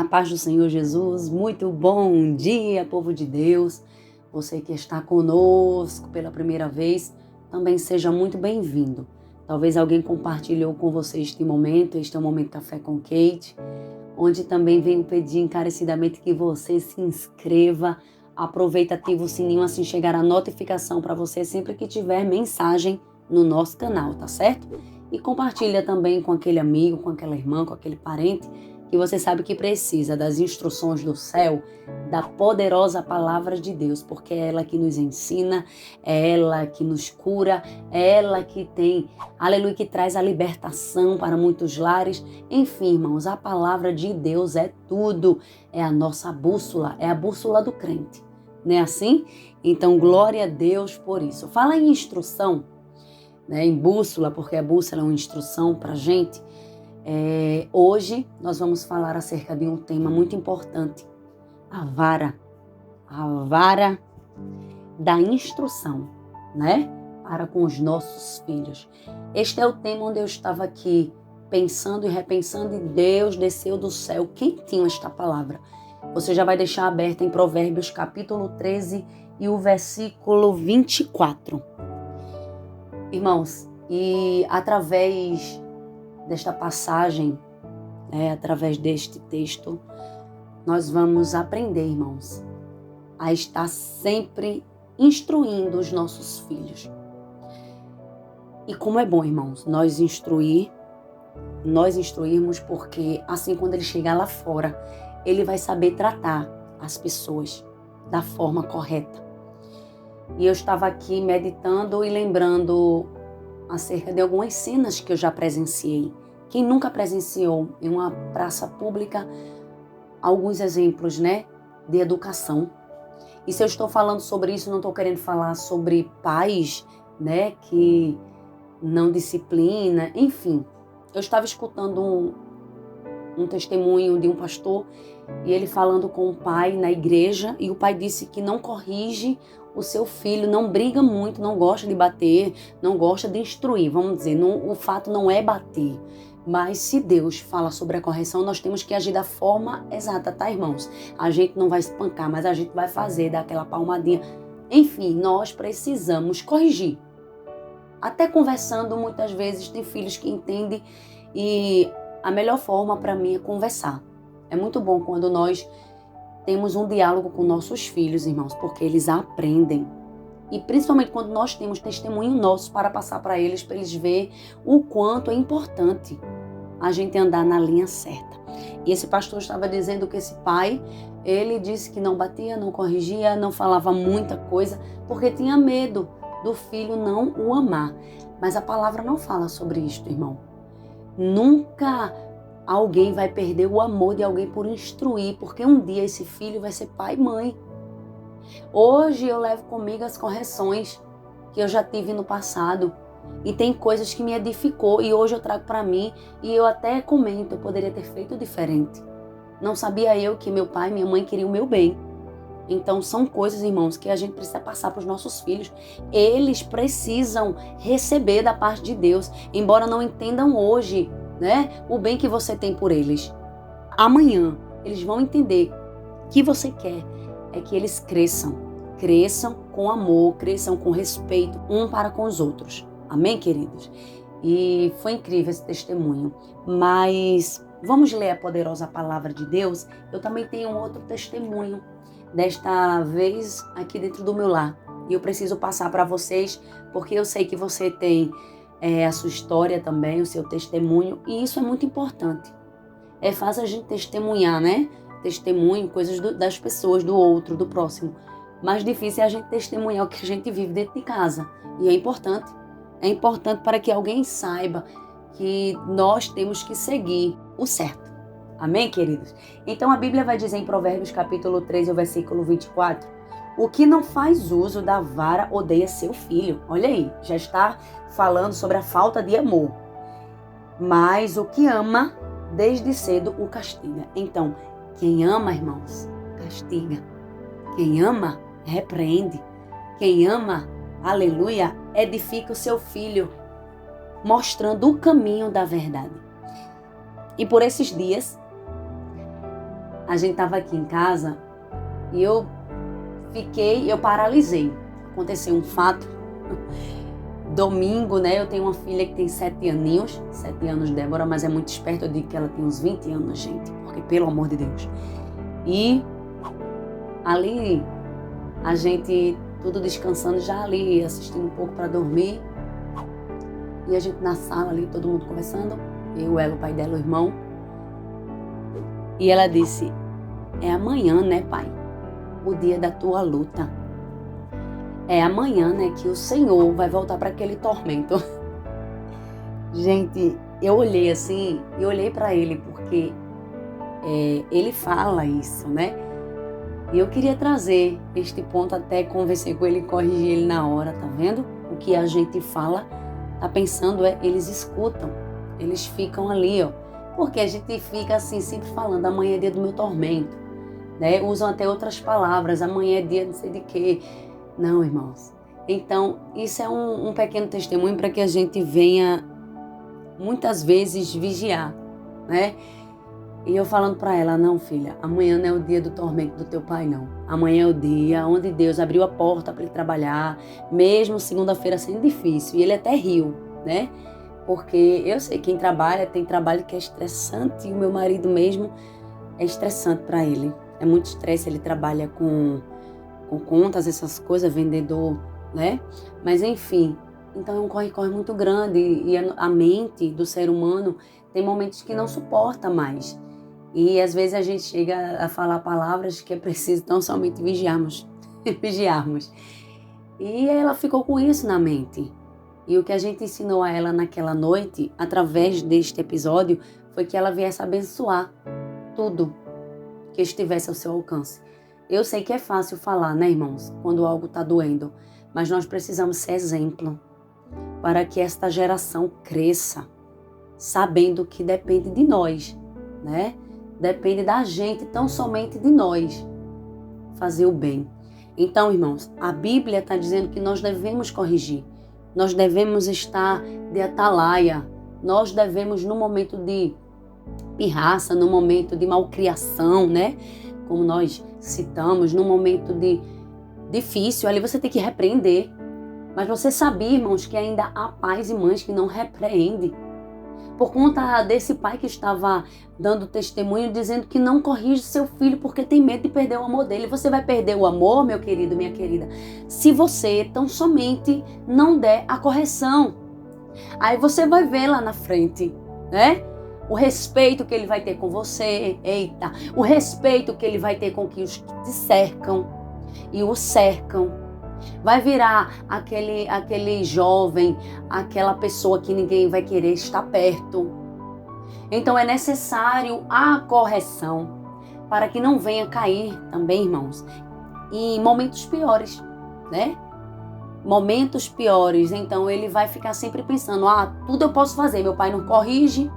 paz do Senhor Jesus, muito bom dia, povo de Deus. Você que está conosco pela primeira vez, também seja muito bem-vindo. Talvez alguém compartilhou com você este é o Momento Café com Kate, onde também venho pedir encarecidamente que você se inscreva, aproveita, ativa o sininho, assim chegará a notificação para você sempre que tiver mensagem no nosso canal, tá certo? E compartilha também com aquele amigo, com aquela irmã, com aquele parente que você sabe que precisa das instruções do céu, da poderosa palavra de Deus, porque é ela que nos ensina, é ela que nos cura, é ela que tem, aleluia, que traz a libertação para muitos lares. Enfim, irmãos, a palavra de Deus é tudo, é a nossa bússola, é a bússola do crente, não é assim? Então, glória a Deus por isso. Fala em instrução, né, em bússola, porque a bússola é uma instrução para a gente. Hoje nós vamos falar acerca de um tema muito importante, a vara da instrução, né? Para com os nossos filhos. Este é o tema onde eu estava aqui pensando e repensando e Deus desceu do céu quentinho esta palavra. Você já vai deixar aberta em Provérbios capítulo 13 e o versículo 24. Irmãos, e através desta passagem, através deste texto, nós vamos aprender, irmãos, a estar sempre instruindo os nossos filhos. E como é bom, irmãos, nós instruirmos, porque assim quando ele chegar lá fora, ele vai saber tratar as pessoas da forma correta. E eu estava aqui meditando e lembrando acerca de algumas cenas que eu já presenciei. Quem nunca presenciou em uma praça pública alguns exemplos, né, de educação. E se eu estou falando sobre isso, não estou querendo falar sobre pais, né, que não disciplina, enfim. Eu estava escutando um testemunho de um pastor e ele falando com o pai na igreja e o pai disse que não corrige o seu filho, não briga muito, não gosta de bater, não gosta de instruir, vamos dizer, o fato não é bater. Mas se Deus fala sobre a correção, nós temos que agir da forma exata, tá, irmãos? A gente não vai espancar, mas a gente vai fazer, dar aquela palmadinha. Enfim, nós precisamos corrigir. Até conversando, muitas vezes, tem filhos que entendem e a melhor forma para mim é conversar. É muito bom quando nós temos um diálogo com nossos filhos, irmãos, porque eles aprendem. E principalmente quando nós temos testemunho nosso para passar para eles verem o quanto é importante a gente andar na linha certa. E esse pastor estava dizendo que esse pai, ele disse que não batia, não corrigia, não falava muita coisa, porque tinha medo do filho não o amar. Mas a palavra não fala sobre isto, irmão. Nunca alguém vai perder o amor de alguém por instruir, porque um dia esse filho vai ser pai e mãe. Hoje eu levo comigo as correções que eu já tive no passado e tem coisas que me edificou e hoje eu trago para mim e eu até comento, eu poderia ter feito diferente. Não sabia eu que meu pai e minha mãe queriam o meu bem. Então são coisas, irmãos, que a gente precisa passar para os nossos filhos. Eles precisam receber da parte de Deus, embora não entendam hoje, né, o bem que você tem por eles. Amanhã eles vão entender que você quer é que eles cresçam com amor, cresçam com respeito um para com os outros. Amém, queridos? E foi incrível esse testemunho. Mas vamos ler a poderosa palavra de Deus? Eu também tenho um outro testemunho, desta vez aqui dentro do meu lar. E eu preciso passar para vocês, porque eu sei que você tem a sua história também, o seu testemunho, e isso é muito importante. É fácil a gente testemunhar, né? Testemunho, coisas das pessoas, do outro, do próximo. Mais difícil é a gente testemunhar o que a gente vive dentro de casa. E é importante. É importante para que alguém saiba que nós temos que seguir o certo. Amém, queridos? Então a Bíblia vai dizer em Provérbios capítulo 13, o versículo 24, o que não faz uso da vara odeia seu filho. Olha aí, já está falando sobre a falta de amor. Mas o que ama, desde cedo o castiga. Então, quem ama, irmãos, castiga. Quem ama, repreende. Quem ama, aleluia, edifica o seu filho, mostrando o caminho da verdade. E por esses dias, a gente estava aqui em casa e eu paralisei. Aconteceu um fato. Domingo, né? Eu tenho uma filha que tem 7 aninhos. 7 anos, Débora, mas é muito esperta. Eu digo que ela tem uns 20 anos, gente. Porque, pelo amor de Deus. E ali, a gente tudo descansando, já ali, assistindo um pouco para dormir. E a gente na sala ali, todo mundo conversando. Eu, ela, o pai dela, o irmão. E ela disse, é amanhã, né, pai? O dia da tua luta. É amanhã, né, que o Senhor vai voltar para aquele tormento. Gente, eu olhei assim, e olhei para ele porque ele fala isso, né? E eu queria trazer este ponto, até conversei com ele e corrigi ele na hora, tá vendo? O que a gente fala, tá pensando, eles escutam, eles ficam ali, ó. Porque a gente fica assim, sempre falando, amanhã é dia do meu tormento, né? Usam até outras palavras, amanhã é dia não sei de quê. Não, irmãos. Então, isso é um pequeno testemunho para que a gente venha, muitas vezes, vigiar, né? E eu falando para ela, não, filha, amanhã não é o dia do tormento do teu pai, não. Amanhã é o dia onde Deus abriu a porta para ele trabalhar, mesmo segunda-feira sendo difícil. E ele até riu, né? Porque eu sei, quem trabalha, tem trabalho que é estressante, e o meu marido mesmo é estressante para ele. É muito estresse, ele trabalha com contas, essas coisas, vendedor, né? Mas enfim, então é um corre-corre muito grande e a mente do ser humano tem momentos que não suporta mais. E às vezes a gente chega a falar palavras que é preciso tão somente vigiarmos. vigiarmos. E ela ficou com isso na mente. E o que a gente ensinou a ela naquela noite, através deste episódio, foi que ela viesse abençoar tudo que estivesse ao seu alcance. Eu sei que é fácil falar, né, irmãos, quando algo está doendo, mas nós precisamos ser exemplo para que esta geração cresça, sabendo que depende de nós, né? Depende da gente, tão somente de nós, fazer o bem. Então, irmãos, a Bíblia está dizendo que nós devemos corrigir, nós devemos estar de atalaia, nós devemos, no momento de pirraça, no momento de malcriação, né? Como nós citamos, num momento difícil, ali você tem que repreender. Mas você sabia, irmãos, que ainda há pais e mães que não repreendem. Por conta desse pai que estava dando testemunho, dizendo que não corrige seu filho porque tem medo de perder o amor dele. Você vai perder o amor, meu querido, minha querida, se você tão somente não der a correção. Aí você vai ver lá na frente, né? O respeito que ele vai ter com você, eita, o respeito que ele vai ter com os que te cercam e o cercam. Vai virar aquele jovem, aquela pessoa que ninguém vai querer estar perto. Então é necessário a correção para que não venha cair também, irmãos, em momentos piores, né? Momentos piores. Então ele vai ficar sempre pensando, tudo eu posso fazer, meu pai não corrige.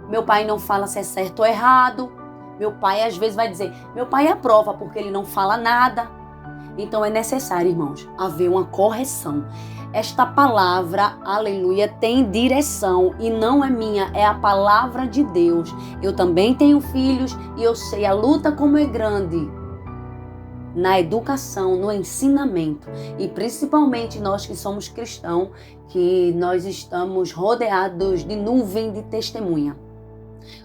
Meu pai não fala se é certo ou errado. Meu pai às vezes vai dizer, meu pai aprova porque ele não fala nada. Então é necessário, irmãos, haver uma correção. Esta palavra, aleluia, tem direção e não é minha, é a palavra de Deus. Eu também tenho filhos e eu sei a luta como é grande na educação, no ensinamento. E principalmente nós que somos cristãos, que nós estamos rodeados de nuvem de testemunha.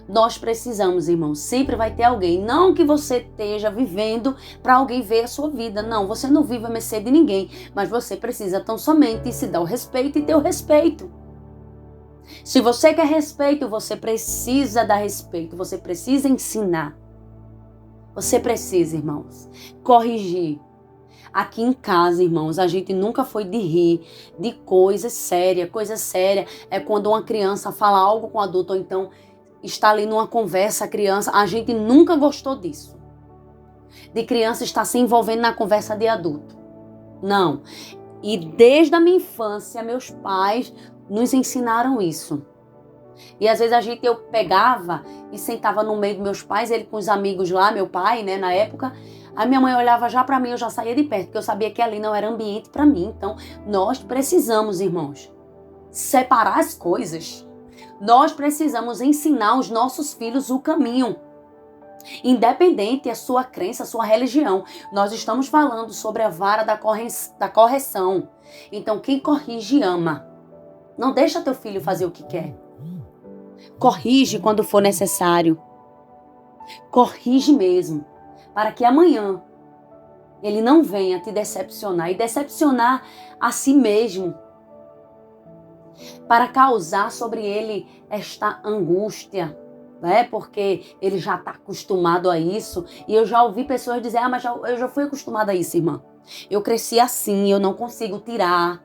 Nós precisamos, irmão, sempre vai ter alguém, não que você esteja vivendo para alguém ver a sua vida, não, você não vive a mercê de ninguém, mas você precisa tão somente se dar o respeito e ter o respeito. Se você quer respeito, você precisa dar respeito, você precisa ensinar, você precisa, irmãos, corrigir. Aqui em casa, irmãos, a gente nunca foi de rir de coisa séria. Coisa séria é quando uma criança fala algo com o adulto, ou então está ali numa conversa, a criança, a gente nunca gostou disso. De criança estar se envolvendo na conversa de adulto. Não. E desde a minha infância, meus pais nos ensinaram isso. E às vezes eu pegava e sentava no meio dos meus pais, ele com os amigos lá, meu pai, né, na época. A minha mãe olhava já para mim, eu já saía de perto, porque eu sabia que ali não era ambiente para mim. Então, nós precisamos, irmãos, separar as coisas. Nós precisamos ensinar os nossos filhos o caminho. Independente da sua crença, a sua religião. Nós estamos falando sobre a vara da correção. Então, quem corrige ama. Não deixa teu filho fazer o que quer. Corrige quando for necessário. Corrige mesmo. Para que amanhã ele não venha te decepcionar e decepcionar a si mesmo. Para causar sobre ele esta angústia. Né? Porque ele já está acostumado a isso. E eu já ouvi pessoas dizer, mas eu já fui acostumada a isso, irmã. Eu cresci assim, eu não consigo tirar.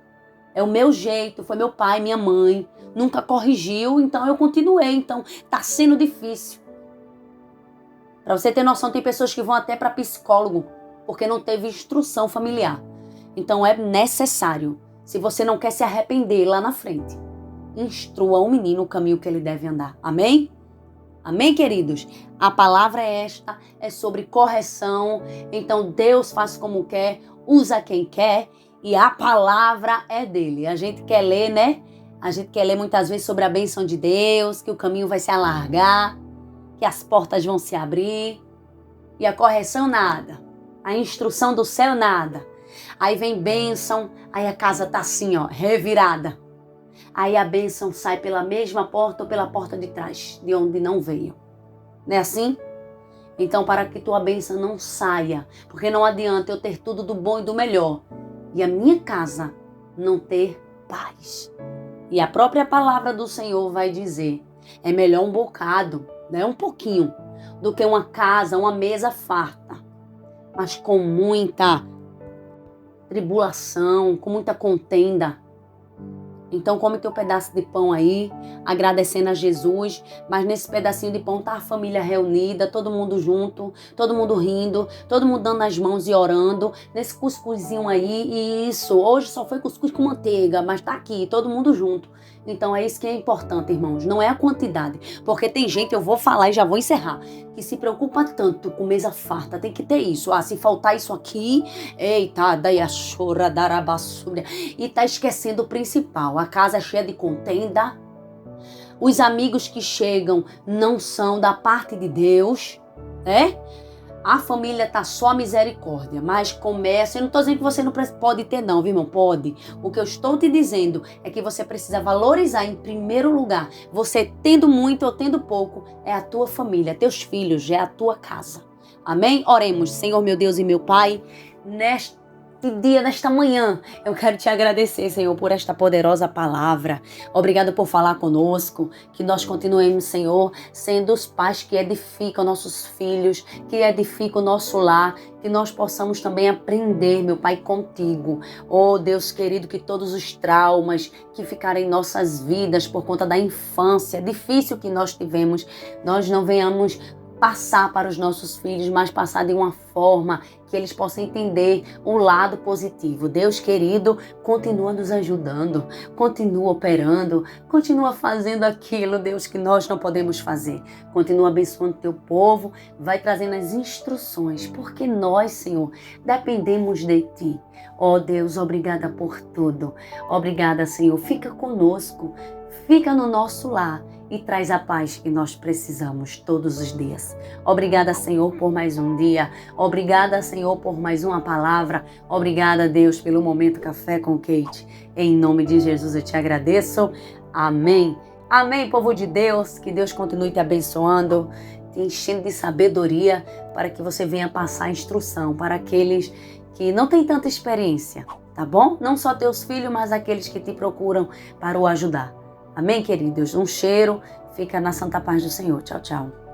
É o meu jeito, foi meu pai, minha mãe. Nunca corrigiu, então eu continuei. Então está sendo difícil. Para você ter noção, tem pessoas que vão até para psicólogo, porque não teve instrução familiar. Então é necessário, se você não quer se arrepender lá na frente, instrua o menino o caminho que ele deve andar. Amém? Amém, queridos? A palavra é esta, é sobre correção. Então Deus faz como quer, usa quem quer e a palavra é dele. A gente quer ler, né? A gente quer ler muitas vezes sobre a bênção de Deus, que o caminho vai se alargar, que as portas vão se abrir. E a correção nada. A instrução do céu nada. Aí vem bênção, aí a casa tá assim, ó, revirada. Aí a bênção sai pela mesma porta ou pela porta de trás, de onde não veio. Não é assim? Então, para que tua bênção não saia, porque não adianta eu ter tudo do bom e do melhor e a minha casa não ter paz. E a própria palavra do Senhor vai dizer, é melhor um bocado, né, um pouquinho, do que uma casa, uma mesa farta, mas com muita tribulação, com muita contenda. Então come teu pedaço de pão aí, agradecendo a Jesus, mas nesse pedacinho de pão tá a família reunida, todo mundo junto, todo mundo rindo, todo mundo dando as mãos e orando, nesse cuscuzinho aí, e isso, hoje só foi cuscuz com manteiga, mas tá aqui, todo mundo junto. Então é isso que é importante, irmãos, não é a quantidade, porque tem gente, eu vou falar e já vou encerrar, que se preocupa tanto com mesa farta, tem que ter isso, se faltar isso aqui, eita, daí a chora, darabassúria, e tá esquecendo o principal, a casa é cheia de contenda, os amigos que chegam não são da parte de Deus, né? A família tá só misericórdia, mas começa, eu não tô dizendo que você não pode ter não, viu, irmão? Pode. O que eu estou te dizendo é que você precisa valorizar em primeiro lugar. Você tendo muito ou tendo pouco, é a tua família, teus filhos, é a tua casa. Amém? Oremos, Senhor meu Deus e meu Pai, neste dia, nesta manhã, eu quero te agradecer, Senhor, por esta poderosa palavra. Obrigado por falar conosco, que nós continuemos, Senhor, sendo os pais que edificam nossos filhos, que edificam o nosso lar, que nós possamos também aprender, meu Pai, contigo. Oh, Deus querido, que todos os traumas que ficaram em nossas vidas por conta da infância difícil que nós tivemos, nós não venhamos passar para os nossos filhos, mas passar de uma forma que eles possam entender o lado positivo. Deus querido, continua nos ajudando, continua operando, continua fazendo aquilo, Deus, que nós não podemos fazer. Continua abençoando teu povo, vai trazendo as instruções, porque nós, Senhor, dependemos de ti. Ó Deus, obrigada por tudo. Obrigada, Senhor. Fica conosco, fica no nosso lar e traz a paz que nós precisamos todos os dias. Obrigada, Senhor, por mais um dia. Obrigada, Senhor, por mais uma palavra. Obrigada, Deus, pelo Momento Café com Kate. Em nome de Jesus eu te agradeço. Amém. Amém, povo de Deus. Que Deus continue te abençoando, te enchendo de sabedoria para que você venha passar instrução para aqueles que não têm tanta experiência, tá bom? Não só teus filhos, mas aqueles que te procuram para o ajudar. Amém, queridos? Um cheiro. Fica na santa paz do Senhor. Tchau, tchau.